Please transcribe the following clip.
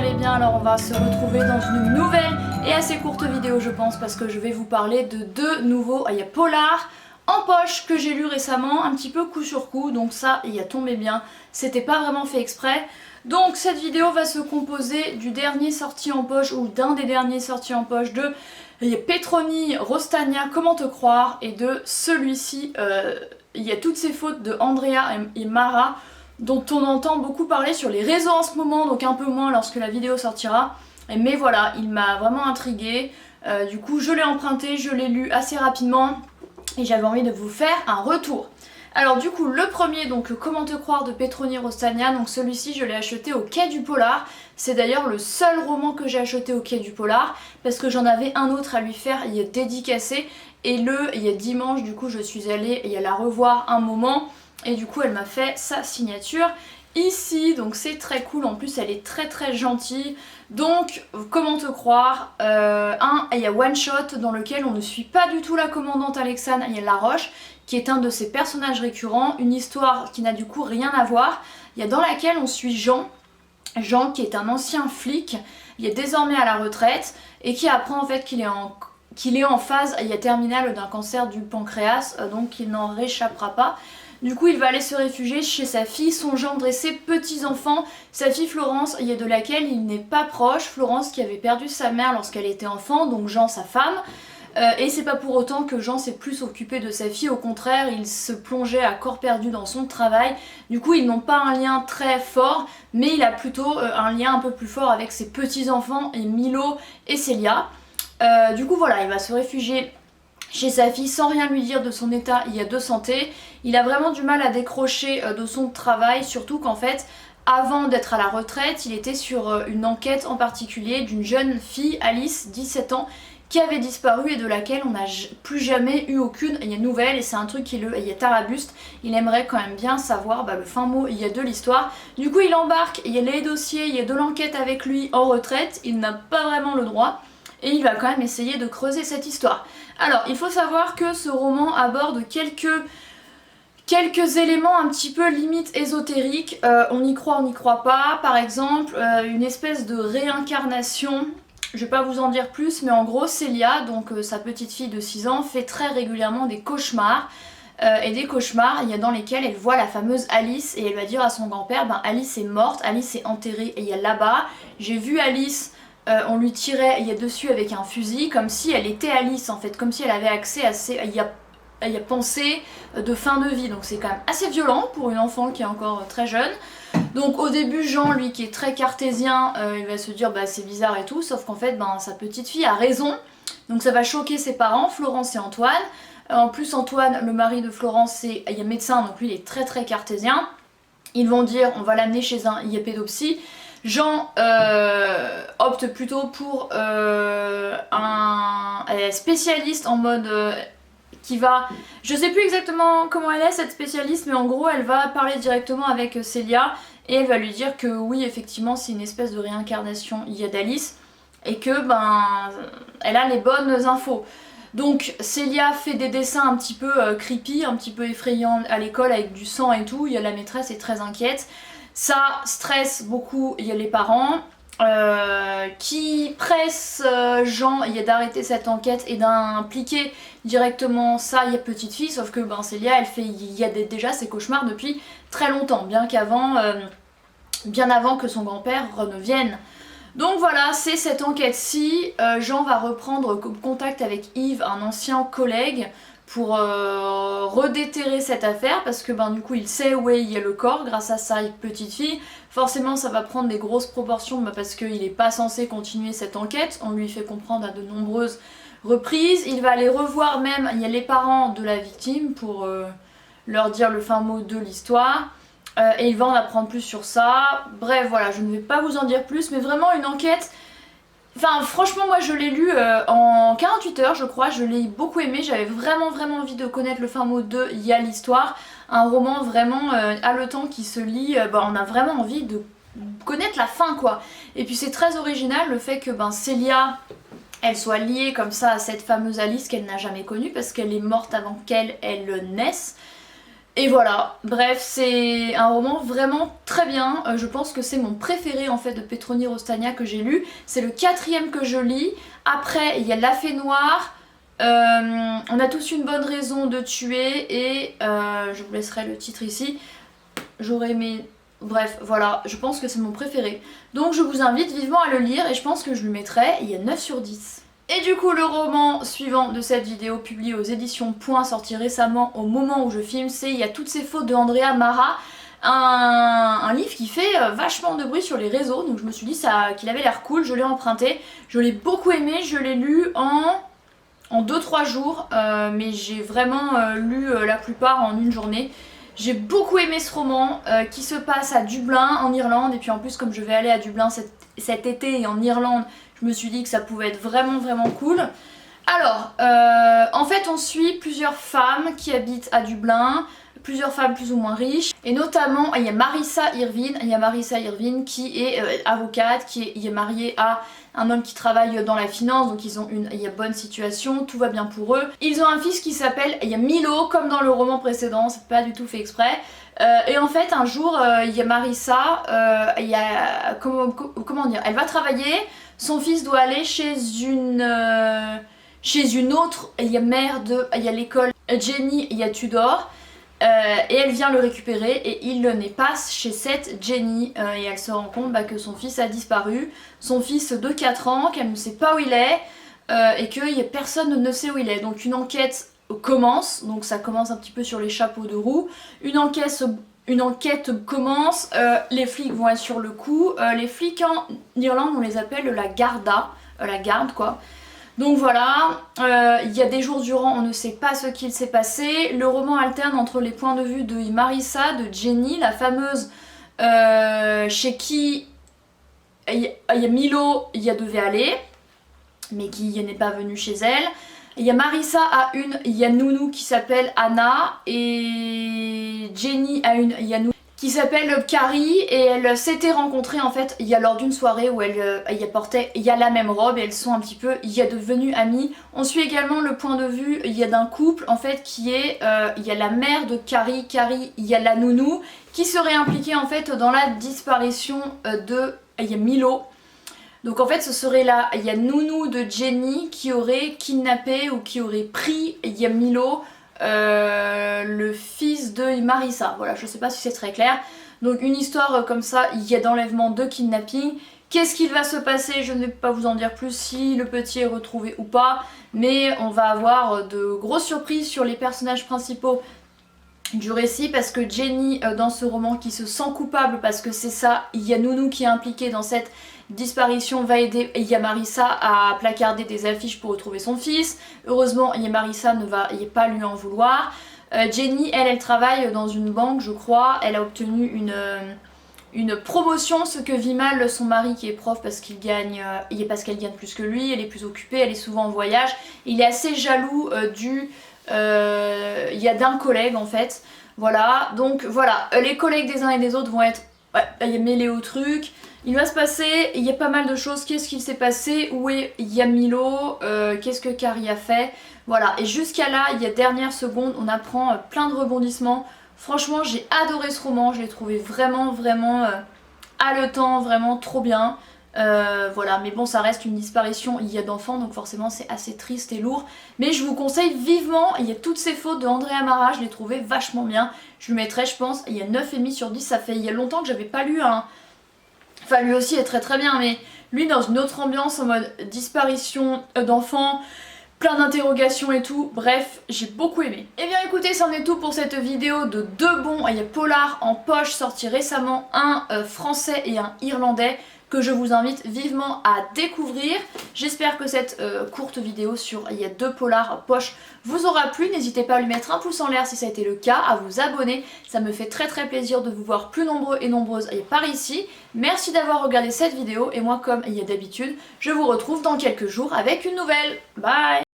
allez bien. Alors on va se retrouver dans une nouvelle et assez courte vidéo je pense, parce que je vais vous parler de deux nouveaux Polar en poche que j'ai lu récemment, un petit peu coup sur coup, donc ça il y a tombé bien, c'était pas vraiment fait exprès. Donc cette vidéo va se composer du dernier sorti en poche, ou d'un des derniers sortis en poche de Petroni Rostania, Comment te croire, et de celui-ci, il y a toutes ces fautes de Andrea et Mara, dont on entend beaucoup parler sur les réseaux en ce moment, donc un peu moins lorsque la vidéo sortira. Mais voilà, il m'a vraiment intriguée, du coup je l'ai emprunté, je l'ai lu assez rapidement, et j'avais envie de vous faire un retour. Alors du coup le premier, donc Comment te croire de Petroni Rostania, donc celui-ci je l'ai acheté au Quai du Polar. C'est d'ailleurs le seul roman que j'ai acheté au Quai du Polar, parce que j'en avais un autre à lui faire, il est dédicacé, et il y a dimanche du coup je suis allée la revoir un moment, et du coup elle m'a fait sa signature ici, donc c'est très cool, en plus elle est très très gentille. Donc Comment te croire, il y a One Shot dans lequel on ne suit pas du tout la commandante Alexandre Laroche, qui est un de ses personnages récurrents, une histoire qui n'a du coup rien à voir, dans laquelle on suit Jean qui est un ancien flic, il est désormais à la retraite, et qui apprend en fait qu'il est en phase terminale d'un cancer du pancréas, donc il n'en réchappera pas. Du coup il va aller se réfugier chez sa fille, son gendre et ses petits-enfants, sa fille Florence, de laquelle il n'est pas proche, Florence qui avait perdu sa mère lorsqu'elle était enfant, donc Jean sa femme. Et c'est pas pour autant que Jean s'est plus occupé de sa fille, au contraire il se plongeait à corps perdu dans son travail. Du coup ils n'ont pas un lien très fort, mais il a plutôt un lien un peu plus fort avec ses petits-enfants, et Milo et Célia. Du coup voilà, il va se réfugier chez sa fille sans rien lui dire de son état de santé. Il a vraiment du mal à décrocher de son travail, surtout qu'en fait avant d'être à la retraite il était sur une enquête en particulier d'une jeune fille, Alice, 17 ans, qui avait disparu et de laquelle on n'a plus jamais eu aucune nouvelle, et c'est un truc qui le tarabuste. Il aimerait quand même bien savoir le fin mot de l'histoire. Du coup il embarque les dossiers de l'enquête avec lui en retraite, il n'a pas vraiment le droit, et il va quand même essayer de creuser cette histoire. Alors il faut savoir que ce roman aborde quelques éléments un petit peu limite ésotériques, on y croit, on n'y croit pas. Par exemple une espèce de réincarnation. Je vais pas vous en dire plus, mais en gros Célia, donc sa petite fille de 6 ans, fait très régulièrement des cauchemars. Et des cauchemars dans lesquels elle voit la fameuse Alice, et elle va dire à son grand-père, Alice est morte, Alice est enterrée là-bas. J'ai vu Alice, on lui tirait dessus avec un fusil, comme si elle était Alice en fait, comme si elle avait accès à ses pensées de fin de vie. Donc c'est quand même assez violent pour une enfant qui est encore très jeune. Donc au début Jean, lui qui est très cartésien, il va se dire c'est bizarre et tout, sauf qu'en fait sa petite fille a raison, donc ça va choquer ses parents, Florence et Antoine. En plus Antoine, le mari de Florence, c'est médecin, donc lui il est très très cartésien. Ils vont dire on va l'amener chez un pédopsie. Jean opte plutôt pour un spécialiste en mode... qui va... Je sais plus exactement comment elle est cette spécialiste, mais en gros elle va parler directement avec Célia, et elle va lui dire que oui effectivement c'est une espèce de réincarnation d'Alice, et que elle a les bonnes infos. Donc Célia fait des dessins un petit peu creepy, un petit peu effrayants à l'école avec du sang et tout, la maîtresse est très inquiète. Ça stresse beaucoup les parents, qui presse Jean d'arrêter cette enquête et d'impliquer directement sa petite fille, sauf que Célia elle fait déjà ses cauchemars depuis très longtemps, bien avant que son grand-père ne vienne. Donc voilà, c'est cette enquête-ci. Jean va reprendre contact avec Yves, un ancien collègue, pour redéterrer cette affaire, parce que du coup il sait où est le corps grâce à sa petite fille. Forcément ça va prendre des grosses proportions, parce qu'il n'est pas censé continuer cette enquête, on lui fait comprendre à de nombreuses reprises. Il va aller revoir même les parents de la victime pour leur dire le fin mot de l'histoire, et il va en apprendre plus sur ça. Bref voilà, je ne vais pas vous en dire plus, mais vraiment une enquête... Enfin franchement moi je l'ai lu en 48 heures je crois, je l'ai beaucoup aimé, j'avais vraiment envie de connaître le fin mot de l'histoire. Un roman vraiment haletant qui se lit, on a vraiment envie de connaître la fin quoi. Et puis c'est très original le fait que Célia elle soit liée comme ça à cette fameuse Alice qu'elle n'a jamais connue, parce qu'elle est morte avant qu'elle naisse. Et voilà, bref, c'est un roman vraiment très bien. Je pense que c'est mon préféré en fait de Petroni Rostagna que j'ai lu. C'est le 4e que je lis. Après, il y a La Fée Noire. On a tous une bonne raison de tuer et je vous laisserai le titre ici. J'aurais aimé... Bref, voilà, je pense que c'est mon préféré. Donc je vous invite vivement à le lire et je pense que je lui mettrai, il y a 9 sur 10. Et du coup, le roman suivant de cette vidéo, publié aux éditions Point, sorti récemment au moment où je filme, c'est Il y a toutes ces fautes de Andrea Mara. Un livre qui fait vachement de bruit sur les réseaux, donc je me suis dit qu'il avait l'air cool, je l'ai emprunté. Je l'ai beaucoup aimé, je l'ai lu en 2-3 jours, mais j'ai vraiment lu la plupart en une journée. J'ai beaucoup aimé ce roman qui se passe à Dublin en Irlande, et puis en plus comme je vais aller à Dublin cet été et en Irlande, je me suis dit que ça pouvait être vraiment cool. Alors, en fait on suit plusieurs femmes qui habitent à Dublin, plusieurs femmes plus ou moins riches, et notamment il y a Marissa Irvine qui est avocate, qui est mariée à un homme qui travaille dans la finance, donc ils ont une bonne situation, tout va bien pour eux. Ils ont un fils qui s'appelle Milo, comme dans le roman précédent, c'est pas du tout fait exprès. Et en fait un jour il y a Marissa, comment dire, elle va travailler, son fils doit aller chez une autre mère de, il y a l'école Jenny, il y a Tudor. Et elle vient le récupérer et il le n'est pas chez cette Jenny et elle se rend compte que son fils a disparu, son fils de 4 ans, qu'elle ne sait pas où il est et que personne ne sait où il est. Donc une enquête commence, donc ça commence un petit peu sur les chapeaux de roue, une enquête commence, les flics vont être sur le coup, les flics en Irlande on les appelle la Garda, la garde quoi. Donc voilà, il y a des jours durant, on ne sait pas ce qu'il s'est passé. Le roman alterne entre les points de vue de Marissa, de Jenny, la fameuse chez qui il y a Milo devait aller, mais qui n'est pas venu chez elle. Il y a Marissa a il y a Nounou qui s'appelle Anna, et Jenny a il y a Nounou qui s'appelle Carrie, et elles s'étaient rencontrées en fait lors d'une soirée où elles portaient la même robe et elles sont un petit peu devenues amies. On suit également le point de vue d'un couple en fait qui est il y a la mère de Carrie, il y a la nounou qui serait impliquée en fait dans la disparition de Milo. Donc en fait ce serait là, il y a nounou de Jenny qui aurait kidnappé ou qui aurait pris Milo, le fils de Marissa. Voilà, je sais pas si c'est très clair. Donc une histoire comme ça, il y a d'enlèvement, de kidnapping. Qu'est-ce qu'il va se passer? Je ne vais pas vous en dire plus, si le petit est retrouvé ou pas. Mais on va avoir de grosses surprises sur les personnages principaux du récit, parce que Jenny dans ce roman qui se sent coupable parce que c'est ça, il y a Nounou qui est impliquée dans cette disparition, va aider Marissa à placarder des affiches pour retrouver son fils. Heureusement Marissa ne va pas lui en vouloir. Jenny elle travaille dans une banque je crois, elle a obtenu une promotion, ce que vit mal son mari qui est prof parce qu'elle gagne plus que lui, elle est plus occupée, elle est souvent en voyage. Il est assez jaloux d'un collègue en fait. Voilà, donc voilà, les collègues des uns et des autres vont être mêlés au truc. Il va se passer, il y a pas mal de choses. Qu'est-ce qu'il s'est passé? Où est Milo? Qu'est-ce que Carrie a fait? Voilà, et jusqu'à là, il y a dernière seconde, on apprend plein de rebondissements. Franchement, j'ai adoré ce roman, je l'ai trouvé vraiment haletant, vraiment trop bien. Voilà, mais bon, ça reste une disparition d'enfants, donc forcément c'est assez triste et lourd. Mais je vous conseille vivement, il y a toutes ces fautes de Andrea Mara, je l'ai trouvé vachement bien. Je lui mettrai, je pense, il y a 9,5 sur 10, ça fait il y a longtemps que j'avais pas lu un... Enfin, lui aussi est très bien, mais lui dans une autre ambiance, en mode disparition d'enfants, plein d'interrogations et tout, bref, j'ai beaucoup aimé. Et bien écoutez, c'en est tout pour cette vidéo de deux bons polars en poche sortis récemment, un français et un irlandais, que je vous invite vivement à découvrir. J'espère que cette courte vidéo sur deux polars poche vous aura plu. N'hésitez pas à lui mettre un pouce en l'air si ça a été le cas, à vous abonner. Ça me fait très plaisir de vous voir plus nombreux et nombreuses par ici. Merci d'avoir regardé cette vidéo et moi, comme d'habitude, je vous retrouve dans quelques jours avec une nouvelle. Bye!